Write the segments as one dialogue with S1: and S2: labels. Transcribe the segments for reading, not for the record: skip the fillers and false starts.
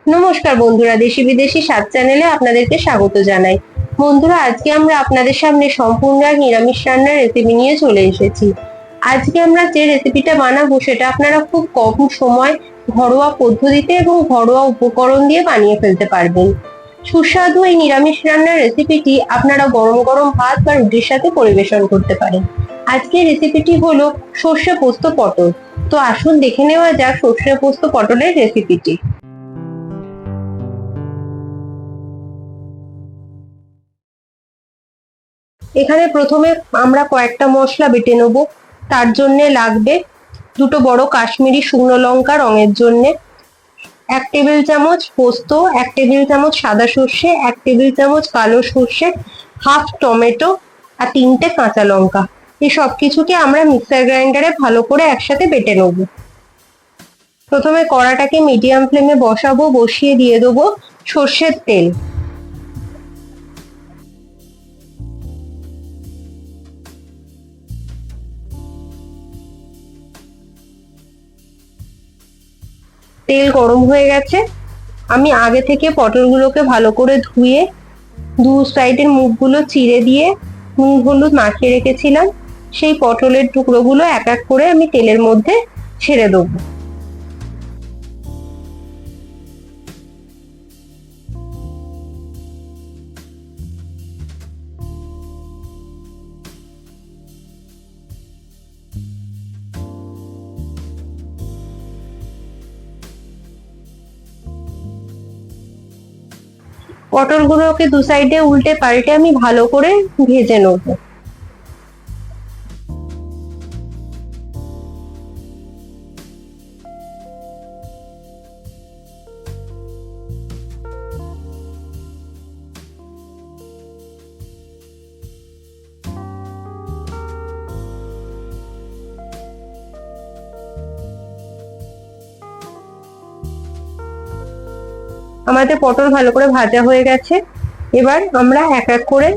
S1: নমস্কার বন্ধুরা, দেশি বিদেশি স্বাদ চ্যানেলে আপনাদেরকে স্বাগত জানাই। বন্ধুরা, আজকে আমরা আপনাদের সামনে সম্পূর্ণ এক নিরামিষ রান্নার রেসিপি নিয়ে চলে এসেছি। আজকে আমরা যে রেসিপিটা বানাবো সেটা আপনারা খুব কম সময় ঘরোয়া পদ্ধতিতে এবং ঘরোয়া উপকরণ দিয়ে বানিয়ে ফেলতে পারবেন। সুস্বাদু এই নিরামিষ রান্নার রেসিপিটি আপনারা গরম গরম ভাত বা রুটির সাথে পরিবেশন করতে পারেন। আজকের রেসিপিটি হলো সর্ষে পোস্ত পটল। তো আসুন দেখে নেওয়া যাক সর্ষে পোস্ত পটলের রেসিপিটি। এখানে প্রথমে আমরা কয়েকটা মশলা বেটে নেব। তার জন্য লাগবে দুটো বড় কাশ্মীরি শুকনো লঙ্কা রঙের জন্য, 1 টেবিল চামচ পোস্ত, 1 টেবিল চামচ সাদা সর্ষে, 1 টেবিল চামচ কালো সর্ষে, হাফ টমেটো আর 3টে কাঁচা লঙ্কা। এই সব কিছুকে আমরা মিক্সার গ্রাইন্ডারে ভালো করে একসাথে বেটে নেব। প্রথমে কড়াটাকে মিডিয়াম ফ্লেমে বসাবো, বসিয়ে দিয়ে দেবো সর্ষের তেল। তেল গরম হয়ে গেছে। আমি আগে থেকে পটলগুলোকে ভালো করে ধুয়ে দু সাইডের মুখগুলো চিড়ে দিয়ে নুন হলুদ মাখিয়ে রেখেছিলাম। সেই পটলের টুকরোগুলো এক এক করে আমি তেলের মধ্যে ছেড়ে দেবো। পটলগুলোকে দু সাইডে উল্টে পাল্টে আমি ভালো করে ভেজে নেবো। আমাদের পটল ভালো করে ভাজা হয়ে গেছে। এবার আমরা এক এক করে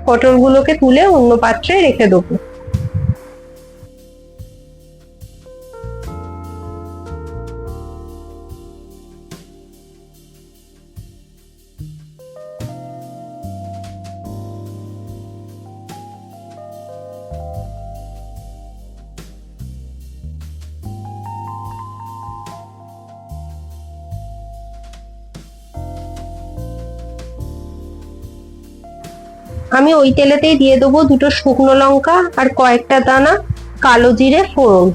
S1: পটলগুলোকে তুলে অন্য পাত্রে রেখে দেবো। আমি ওই তেলেতেই দিয়ে দেবো দুটো শুকনো লঙ্কা আর কয়েকটা দানা কালো জিরে ফোড়ন।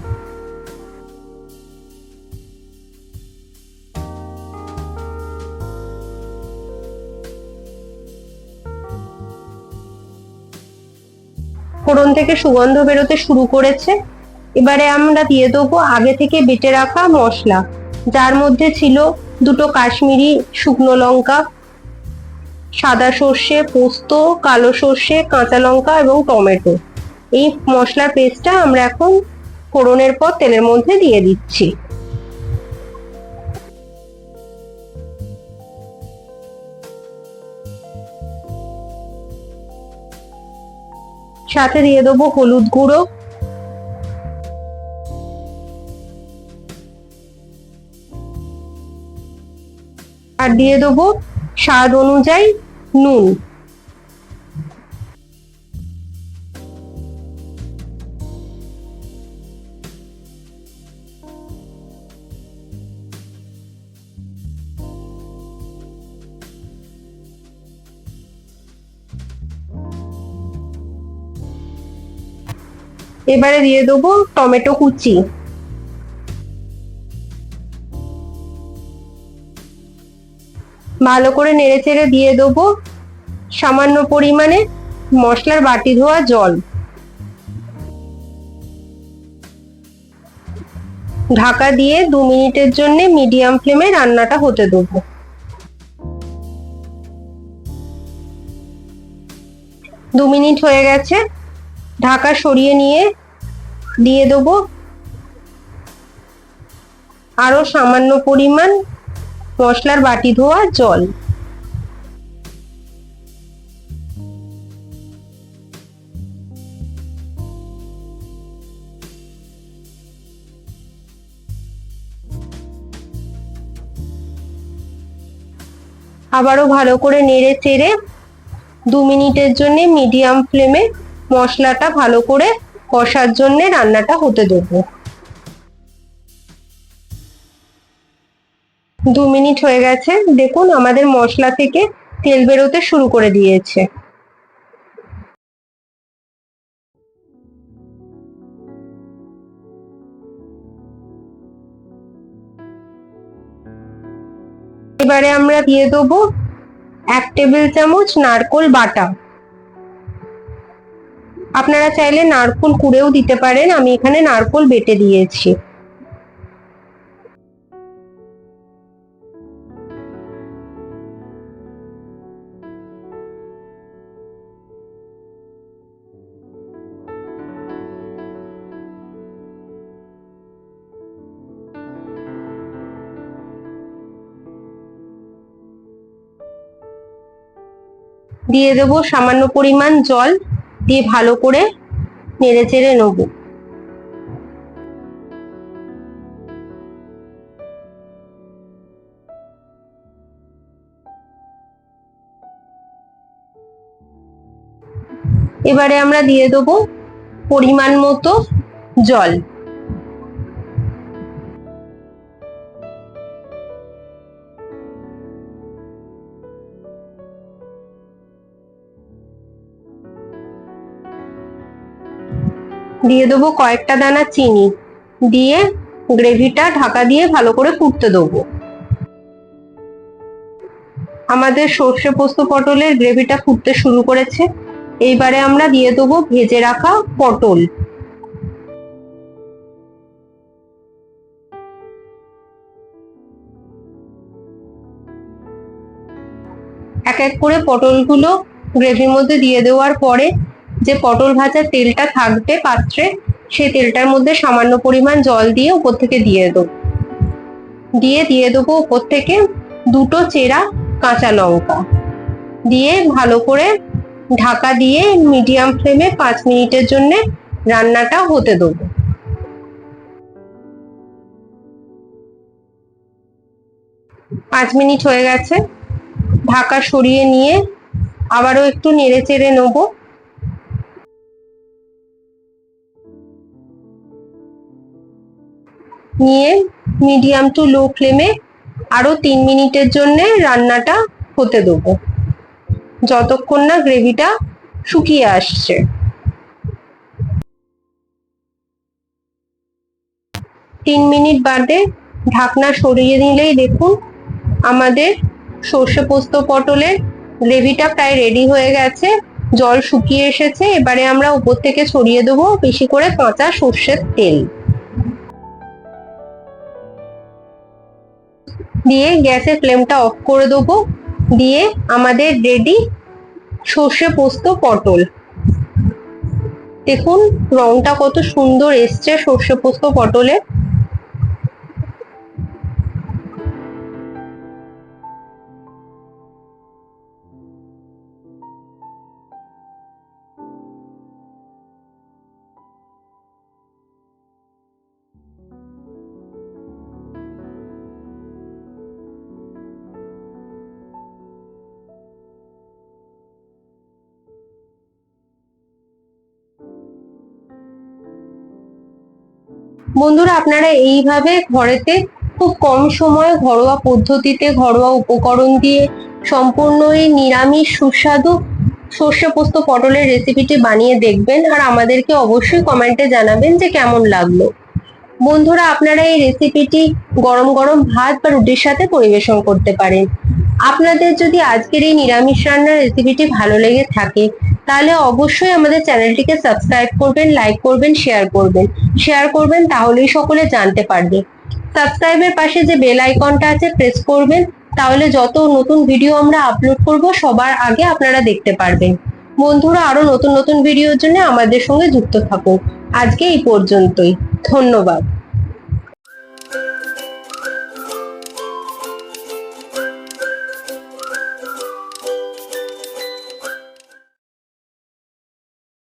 S1: ফোড়ন থেকে সুগন্ধ বেরোতে শুরু করেছে। এবারে আমরা দিয়ে দেবো আগে থেকে বেটে রাখা মশলা, যার মধ্যে ছিল দুটো কাশ্মীরি শুকনো লঙ্কা, সাদা সর্ষে, পোস্ত, কালো সর্ষে, কাঁচা লঙ্কা এবং টমেটো। এই মশলার পেস্টটা আমরা এখন ফোড়নের পর তেলের মধ্যে দিয়ে দিচ্ছি। সাথে দিয়ে দেবো হলুদ গুঁড়ো, আর দিয়ে দেবো স্বাদ অনুযায়ী নুন। এবারে দিয়ে দেবো টমেটো কুচি। ভালো করে নেড়েচেড়ে দিয়ে দেবো সামান্য পরিমাণে মশলার বাটি ধোয়া জল। ঢাকা দিয়ে 2 মিনিটের জন্য মিডিয়াম ফ্লেমে রান্নাটা হতে দেবো। 2 মিনিট হয়ে গেছে। ঢাকা সরিয়ে নিয়ে দিয়ে দেবো আরো সামান্য পরিমাণ মশলার বাটি ধোয়া জল। আবারও ভালো করে নেড়ে চেড়ে 2 মিনিটের জন্য মিডিয়াম ফ্লেমে মশলাটা ভালো করে কষার জন্য রান্নাটা হতে দেবো। 2 মিনিট হয়ে গেছে, দেখুন আমাদের মশলা থেকে তেল বেরোতে শুরু করে দিয়েছে। এবারে আমরা দিয়ে দেবো 1 টেবিল চামচ নারকোল বাটা। আপনারা চাইলে নারকোল কুড়েও দিতে পারেন, আমি এখানে নারকোল বেটে দিয়েছি। দিয়ে দেবো সামান্য পরিমাণ জল, দিয়ে ভালো করে নেড়ে চেড়ে নেব। এবারে আমরা দিয়ে দেবো পরিমাণ মতো জল। দিয়ে দেবো কয়েকটা দানা চিনি, দিয়ে গ্রেভিটা ঢাকা দিয়ে ভালো করে ফুটতে দেবো। আমাদের সর্ষে পোস্ত পটলের গ্রেভিটা ফুটতে শুরু করেছে। এইবারে আমরা দিয়ে দেবো ভেজে রাখা পটল। এক এক করে পটলগুলো গ্রেভির মধ্যে দিয়ে দেওয়ার পরে যে পটল ভাজার তেলটা থাকবে পাত্রে, সেই তেলটার মধ্যে সামান্য পরিমাণ জল দিয়ে উপর থেকে দিয়ে দেবো উপর থেকে 2টো চেরা কাঁচা লঙ্কা, দিয়ে ভালো করে ঢাকা দিয়ে মিডিয়াম ফ্লেমে 5 মিনিটের জন্য রান্নাটা হতে দেবো। পাঁচ মিনিট হয়ে গেছে, ঢাকা সরিয়ে নিয়ে আবারও একটু নেড়ে চেড়ে নেব। নিয়ে মিডিয়াম টু লো ফ্লেমে আরো 3 মিনিটের জন্য রান্নাটা হতে দেবো, যতক্ষণ না গ্রেভিটা শুকিয়ে আসছে। 3 মিনিট বাদে ঢাকনা সরিয়ে নিলেই দেখুন আমাদের সর্ষে পোস্ত পটলের গ্রেভিটা প্রায় রেডি হয়ে গেছে, জল শুকিয়ে এসেছে। এবারে আমরা উপর থেকে ছড়িয়ে দেবো বেশি করে কাঁচা সর্ষের তেল, দিয়ে গ্যাসের ফ্লেমটা অফ করে দেবো। দিয়ে আমাদের রেডি সর্ষে পোস্ত পটল। দেখুন রংটা কত সুন্দর এসছে সর্ষে পোস্ত পটলে। বন্ধুরা আপনারা এইভাবে ঘরেতে খুব কম সময়ে ঘরোয়া পদ্ধতিতে ঘরোয়া উপকরণ দিয়ে সম্পূর্ণ এই নিরামিষ সুস্বাদু সর্ষে পোস্ত পটলের রেসিপিটি বানিয়ে দেখবেন, আর আমাদেরকে অবশ্যই কমেন্টে জানাবেন যে কেমন লাগলো। বন্ধুরা আপনারা এই রেসিপিটি গরম গরম ভাত বা রুটির সাথে পরিবেশন করতে পারেন। আপনাদের যদি আজকের এই নিরামিষ রান্নার রেসিপিটি ভালো লেগে থাকে তাহলে অবশ্যই আমাদের চ্যানেলটিকে সাবস্ক্রাইব করবেন, লাইক করবেন, শেয়ার করবেন, তাহলেই সকলে জানতে পারবে। সাবস্ক্রাইবের পাশে যে বেল আইকনটা আছে প্রেস করবেন, তাহলে যত নতুন ভিডিও আমরা আপলোড করব সবার আগে আপনারা দেখতে পারবেন। বন্ধুরা আরো নতুন নতুন ভিডিওর জন্য আমাদের সঙ্গে যুক্ত থাকুন। আজকে এই পর্যন্তই, ধন্যবাদ।